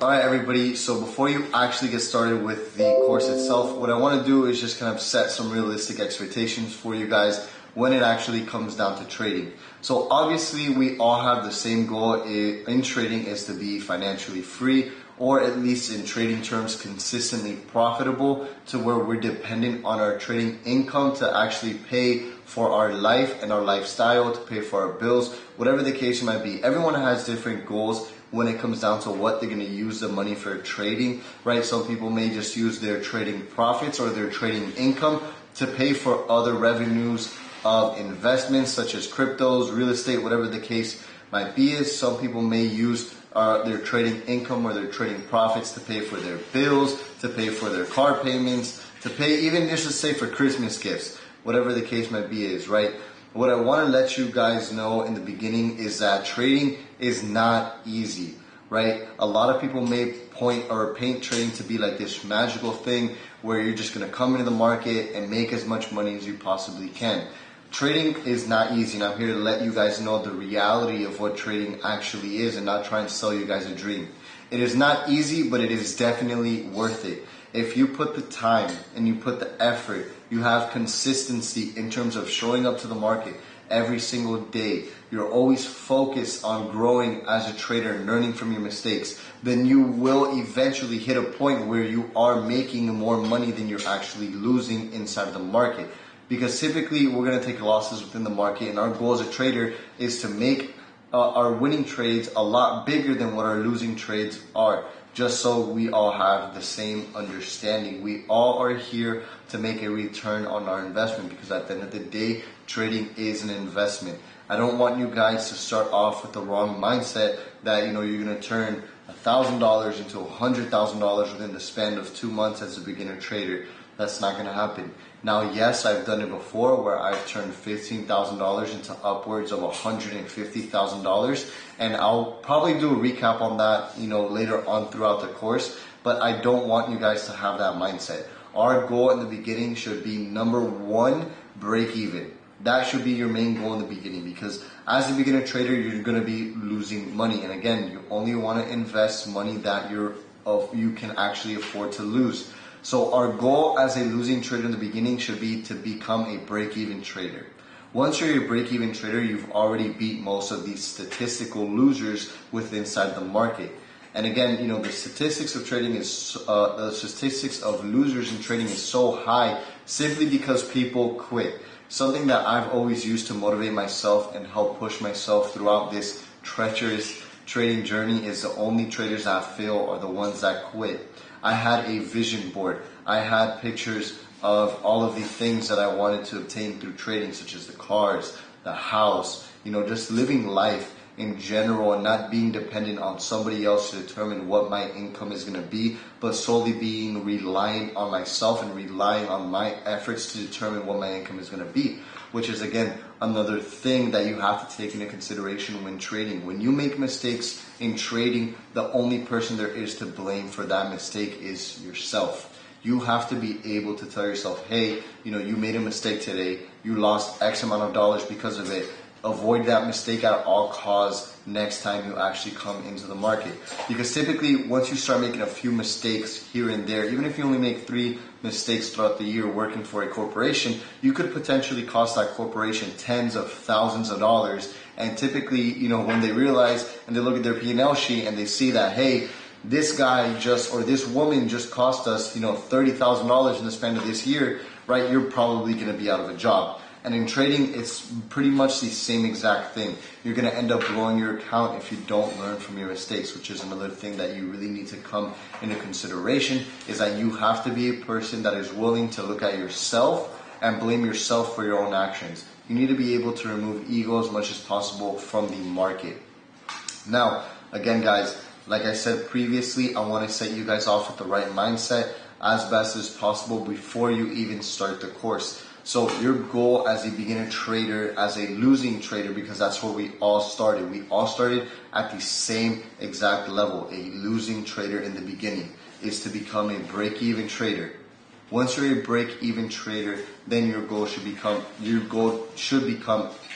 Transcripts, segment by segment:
Alright everybody, so before you actually get started with the course itself, what I want to do is just kind of set some realistic expectations for you guys when it actually comes down to trading. So obviously we all have the same goal in trading, is to be financially free, or at least in trading terms consistently profitable, to where we're dependent on our trading income to actually pay for our life and our lifestyle, to pay for our bills, whatever the case might be. Everyone has different goals when it comes down to what they're going to use the money for trading, right? Some people may just use their trading profits or their trading income to pay for other revenues of investments such as cryptos, real estate, whatever the case might be. Some people may use their trading income or their trading profits to pay for their bills, to pay for their car payments, to pay even just to say for Christmas gifts, whatever the case might be is, right? What I want to let you guys know in the beginning is that trading is not easy, right? A lot of people may paint trading to be like this magical thing where you're just going to come into the market and make as much money as you possibly can. Trading is not easy, and I'm here to let you guys know the reality of what trading actually is and not try and sell you guys a dream. It is not easy, but it is definitely worth it. If you put the time and you put the effort, you have consistency in terms of showing up to the market every single day, you're always focused on growing as a trader and learning from your mistakes, then you will eventually hit a point where you are making more money than you're actually losing inside of the market. Because typically we're going to take losses within the market, and our goal as a trader is to make our winning trades a lot bigger than what our losing trades are, just so we all have the same understanding. We all are here to make a return on our investment, because at the end of the day, trading is an investment. I don't want you guys to start off with the wrong mindset that you're going to turn $1,000 into $100,000 within the span of 2 months as a beginner trader. That's not going to happen. Now, yes, I've done it before where I've turned $15,000 into upwards of $150,000, and I'll probably do a recap on that, later on throughout the course. But I don't want you guys to have that mindset. Our goal in the beginning should be, number one, break even. That should be your main goal in the beginning, because as a beginner trader, you're going to be losing money. And again, you only want to invest money that you can actually afford to lose. So our goal as a losing trader in the beginning should be to become a break-even trader. Once you're a break-even trader, you've already beat most of these statistical losers inside the market. And again, the statistics of trading the statistics of losers in trading is so high simply because people quit. Something that I've always used to motivate myself and help push myself throughout this treacherous trading journey is the only traders that fail are the ones that quit. I had a vision board. I had pictures of all of the things that I wanted to obtain through trading, such as the cars, the house, just living life in general and not being dependent on somebody else to determine what my income is going to be, but solely being reliant on myself and relying on my efforts to determine what my income is going to be, which is, again, another thing that you have to take into consideration when trading. When you make mistakes in trading, the only person there is to blame for that mistake is yourself. You have to be able to tell yourself, hey, you made a mistake today, you lost X amount of dollars because of it. Avoid that mistake at all costs next time you actually come into the market. Because typically, once you start making a few mistakes here and there, even if you only make 3 mistakes throughout the year working for a corporation, you could potentially cost that corporation tens of thousands of dollars. And typically, when they realize and they look at their P&L sheet and they see that, hey, this guy or this woman just cost us, $30,000 in the span of this year, right? You're probably going to be out of a job. And in trading, it's pretty much the same exact thing. You're going to end up blowing your account if you don't learn from your mistakes, which is another thing that you really need to come into consideration, is that you have to be a person that is willing to look at yourself and blame yourself for your own actions. You need to be able to remove ego as much as possible from the market. Now, again, guys, like I said previously, I want to set you guys off with the right mindset as best as possible before you even start the course. So your goal as a beginner trader, as a losing trader, because that's where we all started. We all started at the same exact level. A losing trader in the beginning is to become a break-even trader. Once you're a break-even trader, then your goal should become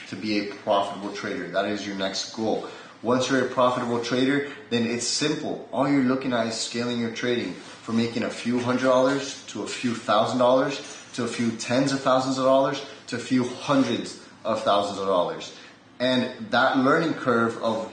to be a profitable trader. That is your next goal. Once you're a profitable trader, then it's simple. All you're looking at is scaling your trading from making a few $100s to a few $1,000s to a few tens of thousands of dollars to a few hundreds of thousands of dollars. And that learning curve of,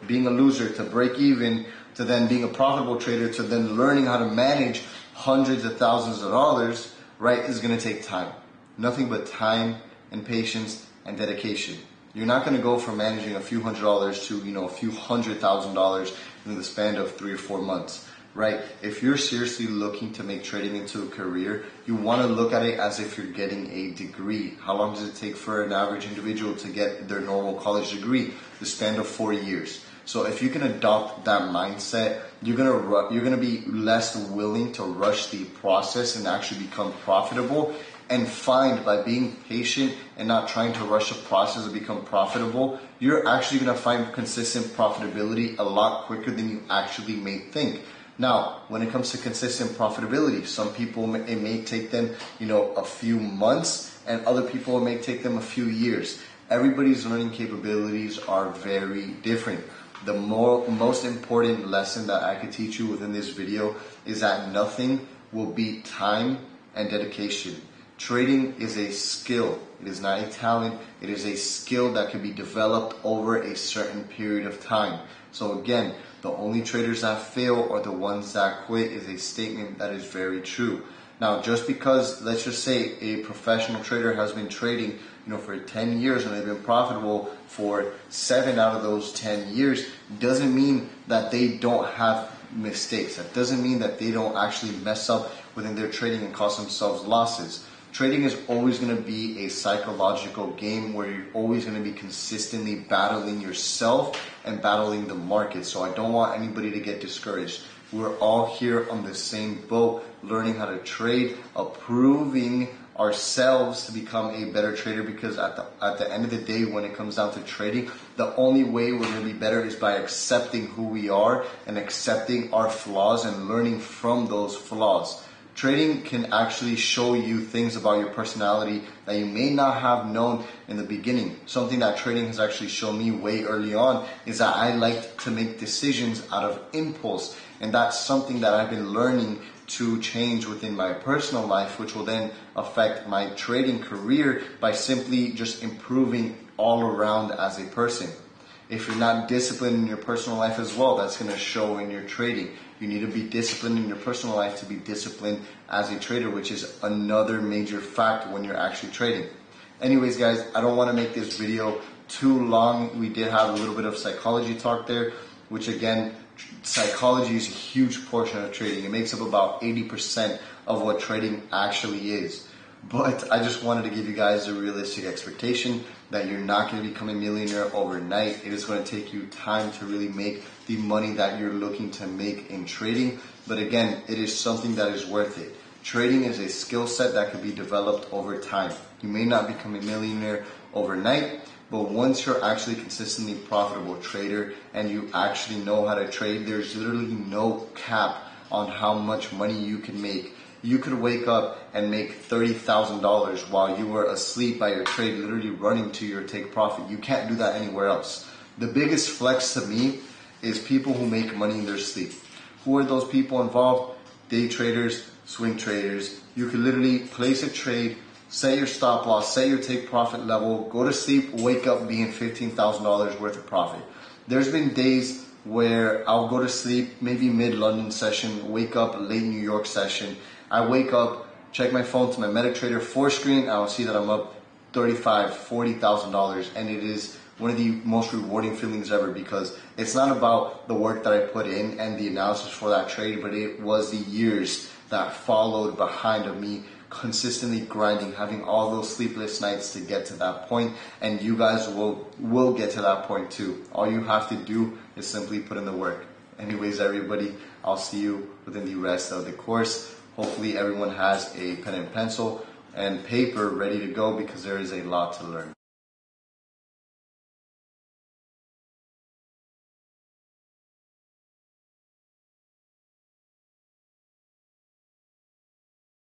being a loser to break even to then being a profitable trader to then learning how to manage hundreds of thousands of dollars, right, is going to take time. Nothing but time and patience and dedication. You're not going to go from managing a few $100s to, a few $100,000 in the span of 3 or 4 months, right? If you're seriously looking to make trading into a career, you want to look at it as if you're getting a degree. How long does it take for an average individual to get their normal college degree? The span of 4 years. So if you can adopt that mindset, you're gonna be less willing to rush the process and actually become profitable. And find, by being patient and not trying to rush a process to become profitable, you're actually gonna find consistent profitability a lot quicker than you actually may think. Now, when it comes to consistent profitability, some people, it may take them, a few months, and other people, it may take them a few years. Everybody's learning capabilities are very different. The most important lesson that I could teach you within this video is that nothing will beat time and dedication. Trading is a skill. It is not a talent. It is a skill that can be developed over a certain period of time. So again, the only traders that fail are the ones that quit is a statement that is very true. Now, just because, let's just say, a professional trader has been trading, for 10 years and they've been profitable for 7 out of those 10 years, doesn't mean that they don't have mistakes. That doesn't mean that they don't actually mess up within their trading and cause themselves losses. Trading is always going to be a psychological game where you're always going to be consistently battling yourself and battling the market. So I don't want anybody to get discouraged. We're all here on the same boat, learning how to trade, approving ourselves to become a better trader, because at the end of the day, when it comes down to trading, the only way we're going to be better is by accepting who we are and accepting our flaws and learning from those flaws. Trading can actually show you things about your personality that you may not have known in the beginning. Something that trading has actually shown me way early on is that I like to make decisions out of impulse. And that's something that I've been learning to change within my personal life, which will then affect my trading career by simply just improving all around as a person. If you're not disciplined in your personal life as well, that's going to show in your trading. You need to be disciplined in your personal life to be disciplined as a trader, which is another major factor when you're actually trading. Anyways, guys, I don't want to make this video too long. We did have a little bit of psychology talk there, which again, psychology is a huge portion of trading. It makes up about 80% of what trading actually is. But I just wanted to give you guys a realistic expectation that you're not going to become a millionaire overnight. It is going to take you time to really make the money that you're looking to make in trading. But again, it is something that is worth it. Trading is a skill set that can be developed over time. You may not become a millionaire overnight, but once you're actually consistently profitable trader and you actually know how to trade, there's literally no cap on how much money you can make. You could wake up and make $30,000 while you were asleep by your trade, literally running to your take profit. You can't do that anywhere else. The biggest flex to me is people who make money in their sleep. Who are those people involved? Day traders, swing traders. You could literally place a trade, set your stop loss, set your take profit level, go to sleep, wake up being $15,000 worth of profit. There's been days where I'll go to sleep, maybe mid-London session, wake up late New York session. I wake up, check my phone to my MetaTrader 4 screen, I'll see that I'm up $35,000, $40,000, and it is one of the most rewarding feelings ever, because it's not about the work that I put in and the analysis for that trade, but it was the years that followed behind of me consistently grinding, having all those sleepless nights to get to that point, and you guys will get to that point too. All you have to do is simply put in the work. Anyways, everybody, I'll see you within the rest of the course. Hopefully everyone has a pen and pencil and paper ready to go, because there is a lot to learn.